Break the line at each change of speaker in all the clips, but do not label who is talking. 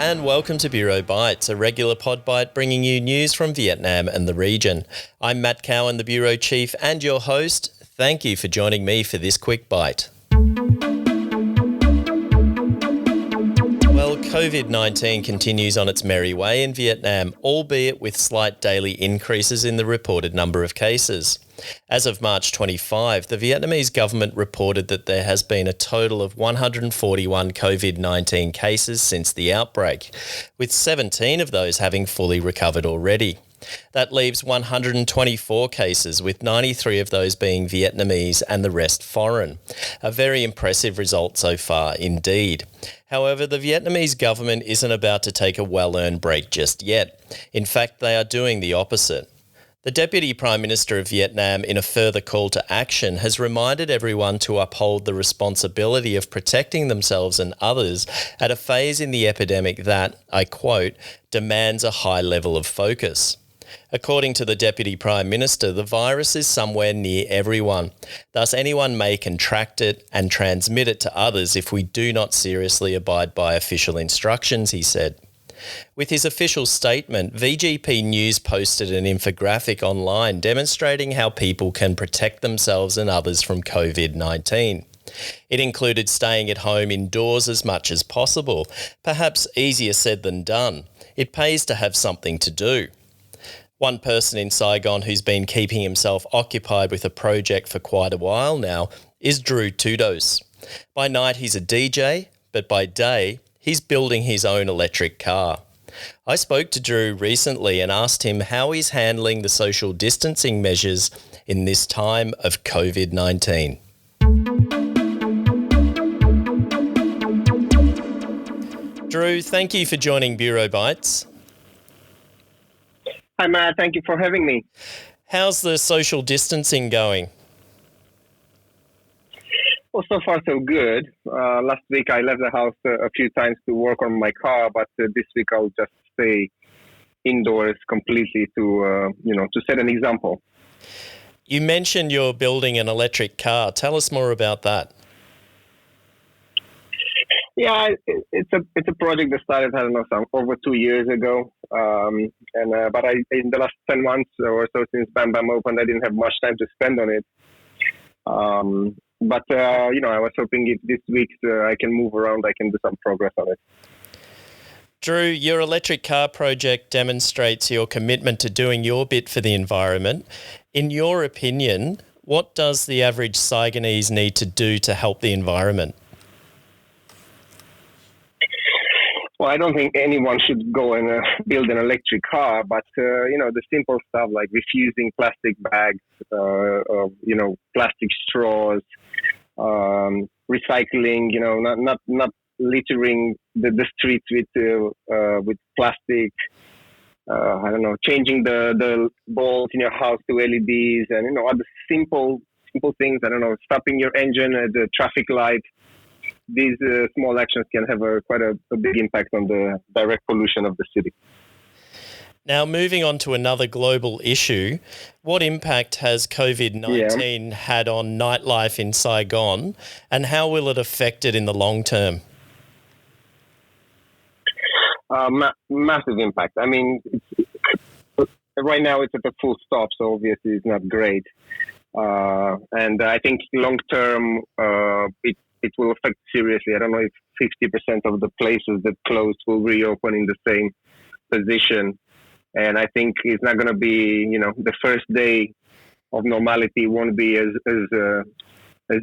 and welcome to Bureau Bites, a regular pod bite bringing you news from Vietnam and the region. I'm Matt Cowan, the Bureau Chief and your host. Thank you for joining me for this quick bite. Well, COVID-19 continues on its merry way in Vietnam, albeit with slight daily increases in the reported number of cases. As of March 25, the Vietnamese government reported that there has been a total of 141 COVID-19 cases since the outbreak, with 17 of those having fully recovered already. That leaves 124 cases, with 93 of those being Vietnamese and the rest foreign. A very impressive result so far indeed. However, the Vietnamese government isn't about to take a well-earned break just yet. In fact, they are doing the opposite. The Deputy Prime Minister of Vietnam, in a further call to action, has reminded everyone to uphold the responsibility of protecting themselves and others at a phase in the epidemic that, I quote, demands a high level of focus. According to the Deputy Prime Minister, the virus is somewhere near everyone. Thus, anyone may contract it and transmit it to others if we do not seriously abide by official instructions, he said. With his official statement, VGP News posted an infographic online demonstrating how people can protect themselves and others from COVID-19. It included staying at home indoors as much as possible, perhaps easier said than done. It pays to have something to do. One person in Saigon who's been keeping himself occupied with a project for quite a while now is Doru Tudose. By night he's a DJ, but by day he's building his own electric car. I spoke to Doru recently and asked him how he's handling the social distancing measures in this time of COVID-19. Doru, thank you for joining Bureau Bites.
Hi, Matt. Thank you for having me.
How's the social distancing going?
Well, so far so good. Last week I left the house a few times to work on my car, but this week I'll just stay indoors completely to set an example.
You mentioned you're building an electric car. Tell us more about that.
Yeah, it's a project that started over 2 years ago, but in the last 10 months or so since Bam Bam opened, I didn't have much time to spend on it. But I was hoping if this week I can move around, I can do some progress on it.
Doru, your electric car project demonstrates your commitment to doing your bit for the environment. In your opinion, what does the average Saigonese need to do to help the environment?
Well, I don't think anyone should go and build an electric car, but the simple stuff like refusing plastic bags, plastic straws, recycling, not littering the streets with plastic. Changing the bulbs in your house to LEDs, and other simple things. Stopping your engine at the traffic light. These small actions can have quite a big impact on the direct pollution of the city.
Now, moving on to another global issue, what impact has COVID-19 had on nightlife in Saigon, and how will it affect it in the long term?
Massive impact. I mean, right now it's at a full stop, so obviously it's not great. And I think long term, it will affect seriously. I don't know if 50% of the places that closed will reopen in the same position. And I think it's not going to be, the first day of normality won't be as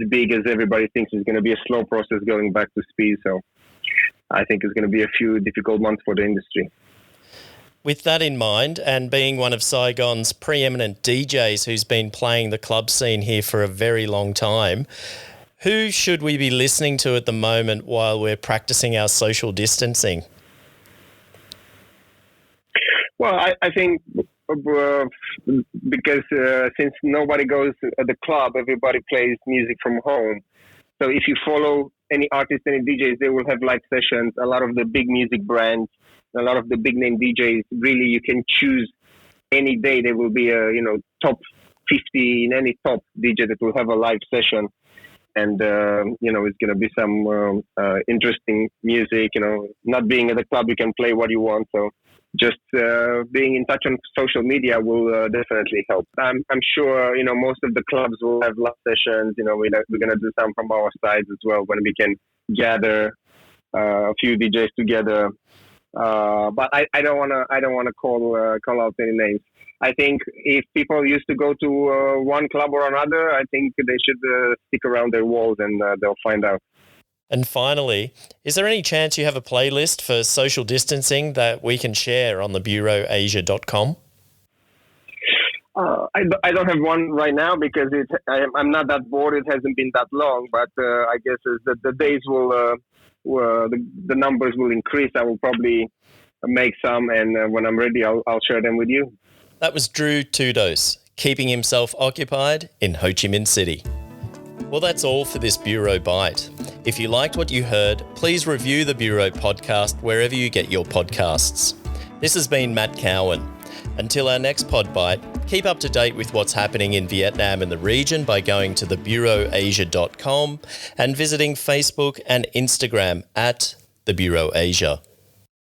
big as everybody thinks. It's going to be a slow process going back to speed. So I think it's going to be a few difficult months for the industry.
With that in mind, and being one of Saigon's preeminent DJs who's been playing the club scene here for a very long time, who should we be listening to at the moment while we're practicing our social distancing?
Well, I think because since nobody goes at the club, everybody plays music from home. So if you follow any artists, any DJs, they will have live sessions. A lot of the big music brands, a lot of the big name DJs, really you can choose any day. There will be a top 50 in any top DJ that will have a live session. and it's going to be some interesting music. Not being at the club, you can play what you want. So just being in touch on social media will definitely help. I'm sure most of the clubs will have live sessions. We're going to do some from our sides as well when we can gather a few DJs together. But I don't want to call out any names. I think if people used to go to one club or another, I think they should stick around their walls and they'll find out.
And finally, is there any chance you have a playlist for social distancing that we can share on the bureauasia.com?
I don't have one right now because I'm not that bored. It hasn't been that long, but I guess as the days will, the numbers will increase. I will probably make some, and when I'm ready, I'll share them with you.
That was Doru Tudose, keeping himself occupied in Ho Chi Minh City. Well, that's all for this Bureau Bite. If you liked what you heard, please review the Bureau podcast wherever you get your podcasts. This has been Matt Cowan. Until our next Pod Bite, keep up to date with what's happening in Vietnam and the region by going to thebureauasia.com and visiting Facebook and Instagram at The Bureau Asia.